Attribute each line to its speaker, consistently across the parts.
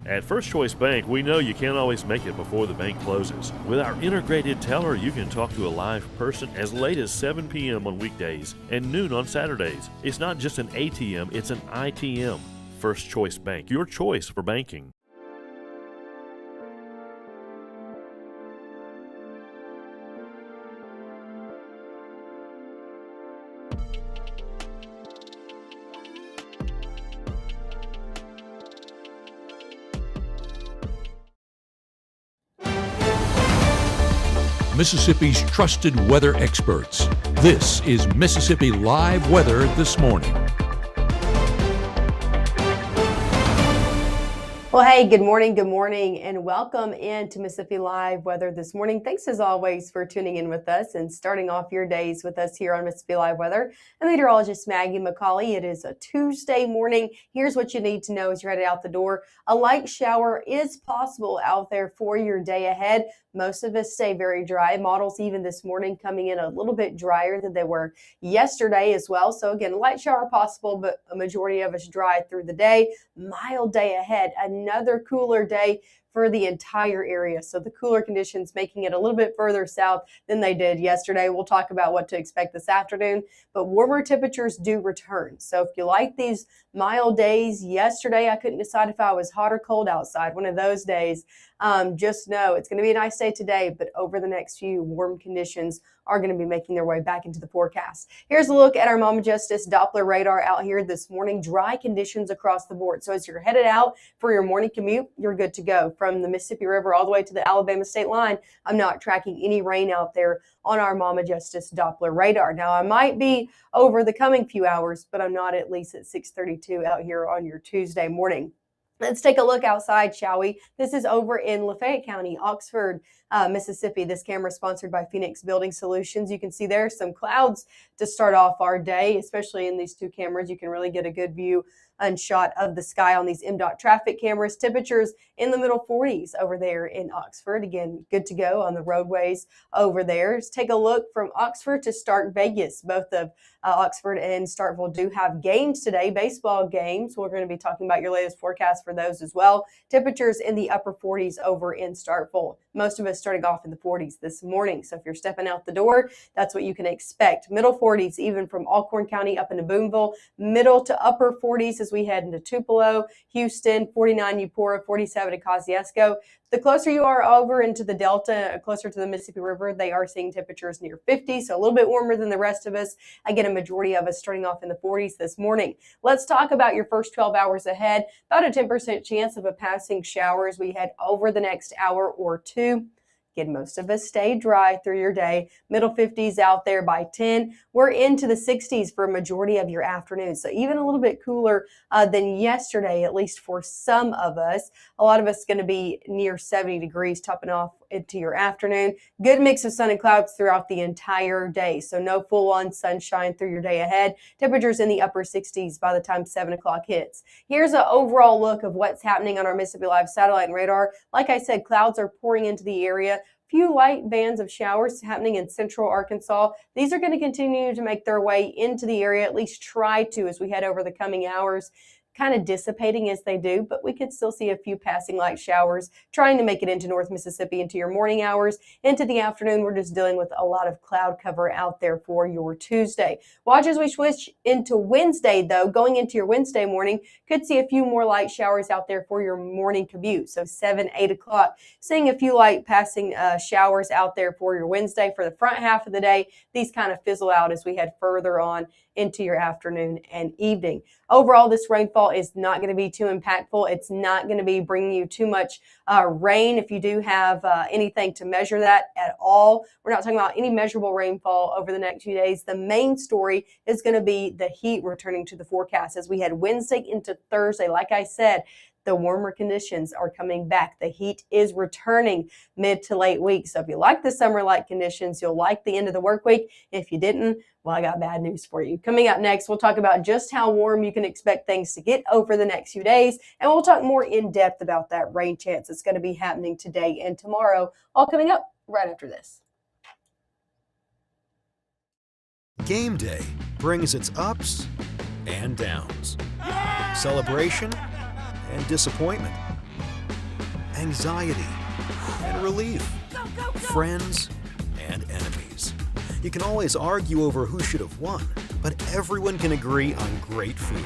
Speaker 1: At First Choice Bank, we know you can't always make it before the bank closes. With our integrated teller, you can talk to a live person as late as 7 p.m. on weekdays and noon on Saturdays. It's not just an ATM, it's an ITM. First Choice Bank, your choice for banking.
Speaker 2: Mississippi's trusted weather experts. This is Mississippi Live Weather This Morning.
Speaker 3: Well, hey, good morning, and welcome into Mississippi Live Weather This Morning. Thanks as always for tuning in with us and starting off your days with us here on Mississippi Live Weather. I'm meteorologist Maggie McCauley. It is a Tuesday morning. Here's what you need to know as you're headed out the door. A light shower is possible out there for your day ahead. Most of us stay very dry. Models even this morning coming in a little bit drier than they were yesterday as well. So again, light shower possible, but a majority of us dry through the day. Mild day ahead, another cooler day for the entire area. So the cooler conditions making it a little bit further south than they did yesterday. We'll talk about what to expect this afternoon, but warmer temperatures do return. So if you like these mild days, yesterday I couldn't decide if I was hot or cold outside, one of those days. Just know it's going to be a nice day today, but over the next few, warm conditions are going to be making their way back into the forecast. Here's a look at our Mama Justice Doppler radar out here this morning. Dry conditions across the board. So as you're headed out for your morning commute, you're good to go. From the Mississippi River all the way to the Alabama state line, I'm not tracking any rain out there on our Mama Justice Doppler radar. Now, I might be over the coming few hours, but I'm not at least at 6:32 out here on your Tuesday morning. Let's take a look outside, shall we? This is over in Lafayette County, Oxford, Mississippi. This camera is sponsored by Phoenix Building Solutions. You can see there's some clouds to start off our day, especially in these two cameras. You can really get a good view and shot of the sky on these MDOT traffic cameras. Temperatures in the middle 40s over there in Oxford. Again, good to go on the roadways over there. Let's take a look from Oxford to Stark Vegas. Both of Oxford and Starkville do have games today, baseball games. We're going to be talking about your latest forecast for those as well. Temperatures in the upper 40s over in Starkville. Most of us starting off in the 40s this morning. So if you're stepping out the door, that's what you can expect. Middle 40s even from Alcorn County up into Boonville. Middle to upper 40s as we head into Tupelo, Houston, 49 Eupora, 47 in Kosciuszko. The closer you are over into the Delta, closer to the Mississippi River, they are seeing temperatures near 50, so a little bit warmer than the rest of us. Again, a majority of us starting off in the 40s this morning. Let's talk about your first 12 hours ahead. About a 10% chance of a passing shower as we head over the next hour or two. Again, most of us stay dry through your day. Middle 50s out there by 10. We're into the 60s for a majority of your afternoon. So even a little bit cooler than yesterday, at least for some of us. A lot of us going to be near 70 degrees topping off into your afternoon. Good mix of sun and clouds throughout the entire day. So no full-on sunshine through your day ahead. Temperatures in the upper 60s by the time 7 o'clock hits. Here's an overall look of what's happening on our Mississippi Live satellite and radar. Like I said, clouds are pouring into the area. Few light bands of showers happening in central Arkansas. These are going to continue to make their way into the area, at least try to as we head over the coming hours. Kind of dissipating as they do, but we could still see a few passing light showers trying to make it into North Mississippi into your morning hours. Into the afternoon, we're just dealing with a lot of cloud cover out there for your Tuesday. Watch as we switch into Wednesday, though. Going into your Wednesday morning, could see a few more light showers out there for your morning commute. So 7, 8 o'clock, seeing a few light passing showers out there for your Wednesday. For the front half of the day, these kind of fizzle out as we head further on into your afternoon and evening. Overall, this rainfall is not going to be too impactful. It's not going to be bringing you too much rain if you do have anything to measure that at all. We're not talking about any measurable rainfall over the next few days. The main story is going to be the heat returning to the forecast as we head Wednesday into Thursday. Like I said, the warmer conditions are coming back. The heat is returning mid to late week. So if you like the summer-like conditions, you'll like the end of the work week. If you didn't, well, I got bad news for you. Coming up next, we'll talk about just how warm you can expect things to get over the next few days. And we'll talk more in depth about that rain chance that's going to be happening today and tomorrow. All coming up right after this.
Speaker 4: Game day brings its ups and downs, celebration and disappointment. anxiety, and relief, friends and enemies. You can always argue over who should have won, but everyone can agree on great food.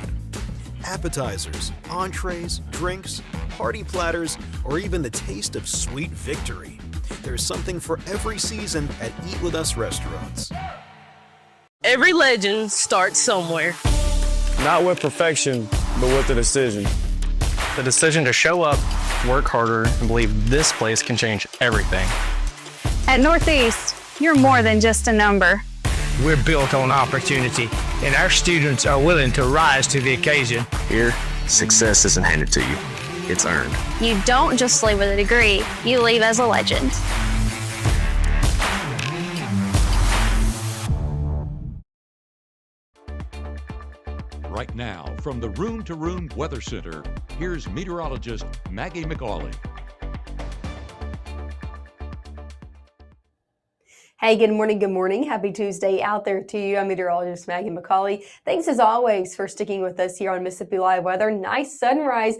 Speaker 4: Appetizers, entrees, drinks, party platters, or even the taste of sweet victory. There's something for every season at Eat With Us restaurants.
Speaker 5: Every legend starts somewhere.
Speaker 6: Not with perfection, but with the decision.
Speaker 7: The decision to show up, work harder, and believe this place can change everything.
Speaker 8: At Northeast, you're more than just a number.
Speaker 9: We're built on opportunity, and our students are willing to rise to the occasion.
Speaker 10: Here, success isn't handed to you, it's earned.
Speaker 8: You don't just leave with a degree, you leave as a legend.
Speaker 2: Right now, from the Room to Room Weather Center, here's meteorologist Maggye McCauley.
Speaker 3: Hey, good morning. Good morning. Happy Tuesday out there to you. I'm meteorologist Maggye McCauley. Thanks as always for sticking with us here on Mississippi Live Weather. Nice sunrise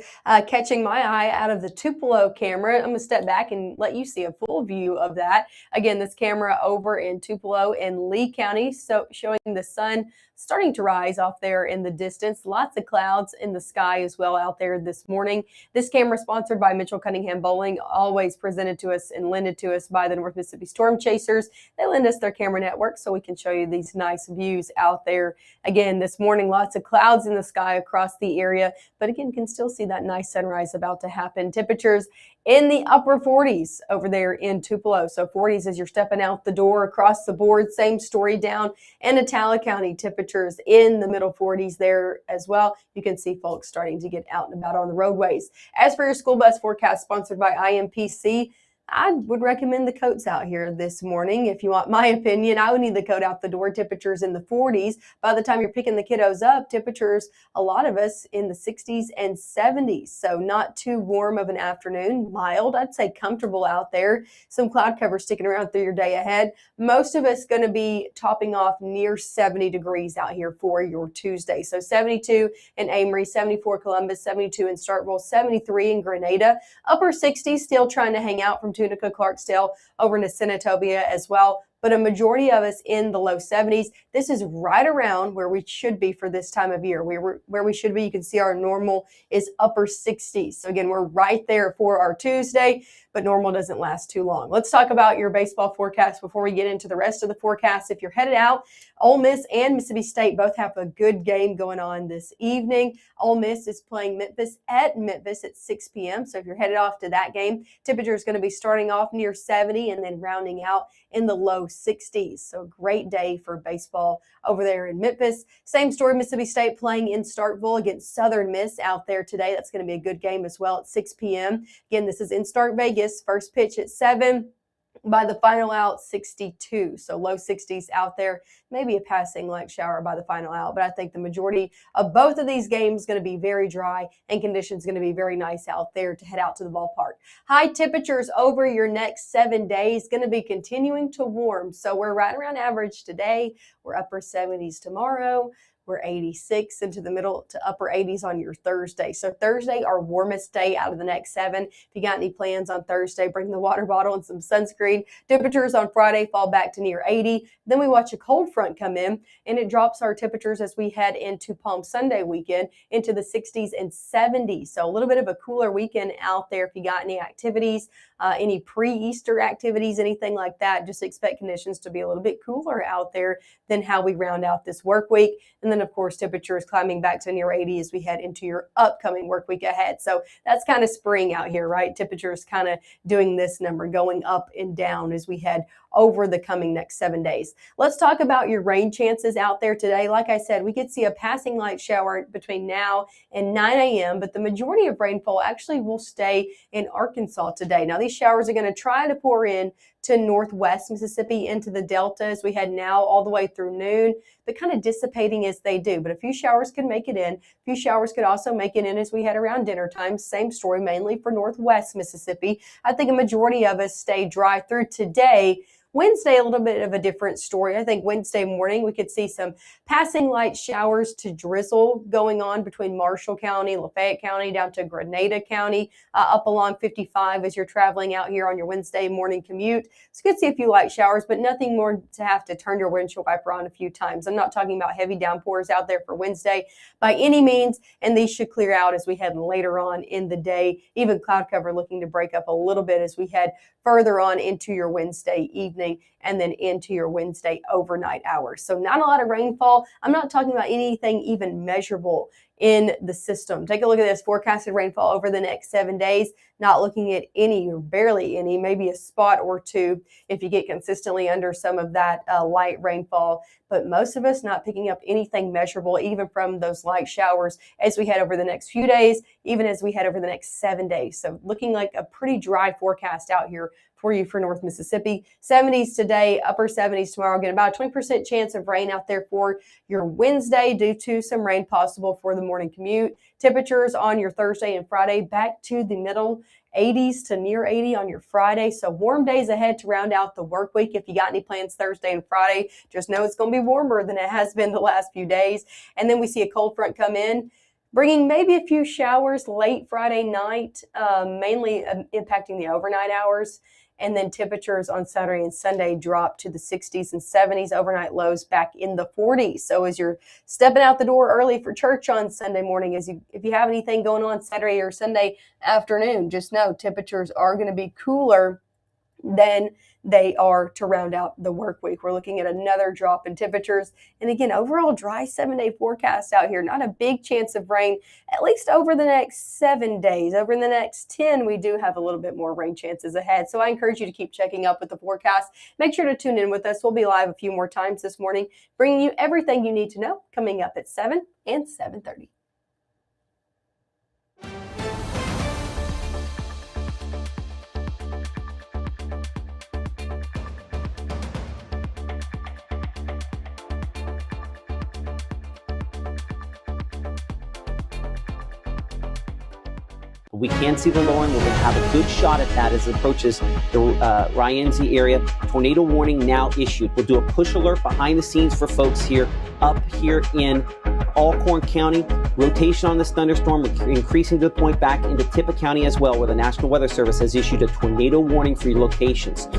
Speaker 3: catching my eye out of the Tupelo camera. I'm going to step back and let you see a full view of that. Again, this camera over in Tupelo and Lee County, so showing the sun starting to rise off there in the distance. Lots of clouds in the sky as well out there this morning. This camera sponsored by Mitchell Cunningham Bowling, always presented to us and lended to us by the North Mississippi Storm Chasers. They lend us their camera network so we can show you these nice views out there. Again, this morning, lots of clouds in the sky across the area, but again, can still see that nice sunrise about to happen. Temperatures in the upper 40s over there in Tupelo. So 40s as you're stepping out the door across the board. Same story down in Itala County. Temperatures in the middle 40s there as well. You can see folks starting to get out and about on the roadways. As for your school bus forecast sponsored by IMPC, I would recommend the coats out here this morning. If you want my opinion, I would need the coat out the door. Temperatures in the 40s. By the time you're picking the kiddos up, temperatures, a lot of us in the 60s and 70s. So not too warm of an afternoon. Mild, I'd say comfortable out there. Some cloud cover sticking around through your day ahead. Most of us going to be topping off near 70 degrees out here for your Tuesday. So 72 in Amory, 74 Columbus, 72 in Starkville, 73 in Grenada. Upper 60s still trying to hang out from Tunica, Clarksdale, over into Senatobia as well. But a majority of us in the low 70s. This is right around where we should be for this time of year. Where we should be, you can see our normal is upper 60s. So again, we're right there for our Tuesday, but normal doesn't last too long. Let's talk about your baseball forecast before we get into the rest of the forecast. If you're headed out, Ole Miss and Mississippi State both have a good game going on this evening. Ole Miss is playing Memphis at 6 p.m. So if you're headed off to that game, temperature is going to be starting off near 70 and then rounding out in the low 60s. So great day for baseball over there in Memphis. Same story, Mississippi State playing in Starkville against Southern Miss out there today. That's going to be a good game as well at 6 p.m. Again, this is in Stark Vegas. First pitch at 7. By the final out, 62. So low 60s out there. Maybe a passing light shower by the final out. But I think the majority of both of these games is going to be very dry and conditions going to be very nice out there to head out to the ballpark. High temperatures over your next 7 days going to be continuing to warm. So we're right around average today. We're upper 70s tomorrow. We're 86 into the middle to upper 80s on your Thursday. So Thursday, our warmest day out of the next 7. If you got any plans on Thursday, bring the water bottle and some sunscreen. Temperatures on Friday fall back to near 80. Then we watch a cold front come in, and it drops our temperatures as we head into Palm Sunday weekend into the 60s and 70s. So a little bit of a cooler weekend out there. If you got any activities, any pre-Easter activities, anything like that, just expect conditions to be a little bit cooler out there than how we round out this work week. And then, of course, temperatures climbing back to near 80 as we head into your upcoming work week ahead. So that's kind of spring out here, right? Temperatures kind of doing this number, going up and down as we head over the coming next 7 days. Let's talk about your rain chances out there today. Like I said, we could see a passing light shower between now and 9 a.m., but the majority of rainfall actually will stay in Arkansas today. Now, these showers are going to try to pour in to northwest Mississippi into the Delta as we head now all the way through noon, but kind of dissipating as they do. But a few showers could make it in. A few showers could also make it in as we head around dinner time. Same story, mainly for northwest Mississippi. I think a majority of us stay dry through today Wednesday, a little bit of a different story. I think Wednesday morning we could see some passing light showers to drizzle going on between Marshall County, Lafayette County, down to Grenada County, up along 55 as you're traveling out here on your Wednesday morning commute. So you could see a few light showers, but nothing more to have to turn your windshield wiper on a few times. I'm not talking about heavy downpours out there for Wednesday by any means, and these should clear out as we head later on in the day. Even cloud cover looking to break up a little bit as we head further on into your Wednesday evening and then into your Wednesday overnight hours. So not a lot of rainfall. I'm not talking about anything even measurable in the system. Take a look at this forecasted rainfall over the next 7 days. Not looking at any or barely any, maybe a spot or two if you get consistently under some of that light rainfall. But most of us not picking up anything measurable, even from those light showers as we head over the next few days, even as we head over the next 7 days. So looking like a pretty dry forecast out here for you for North Mississippi. 70s today, upper 70s tomorrow. Again, about a 20% chance of rain out there for your Wednesday due to some rain possible for the morning commute. Temperatures on your Thursday and Friday back to the middle 80s to near 80 on your Friday. So warm days ahead to round out the work week. If you got any plans Thursday and Friday, just know it's going to be warmer than it has been the last few days. And then we see a cold front come in, bringing maybe a few showers late Friday night, mainly impacting the overnight hours. And then temperatures on Saturday and Sunday drop to the 60s and 70s, overnight lows back in the 40s. So as you're stepping out the door early for church on Sunday morning, if you have anything going on Saturday or Sunday afternoon, just know temperatures are going to be cooler than they are to round out the work week. We're looking at another drop in temperatures. And again, overall dry 7-day forecast out here. Not a big chance of rain, at least over the next 7 days. Over in the next 10, we do have a little bit more rain chances ahead. So I encourage you to keep checking up with the forecast. Make sure to tune in with us. We'll be live a few more times this morning, bringing you everything you need to know coming up at 7 and 7:30.
Speaker 11: We can see the low end. We're going to have a good shot at that as it approaches the Ryanzi area. Tornado warning now issued. We'll do a push alert behind the scenes for folks here up here in Alcorn County. Rotation on this thunderstorm increasing to the point back into Tippah County as well, where the National Weather Service has issued a tornado warning for your locations.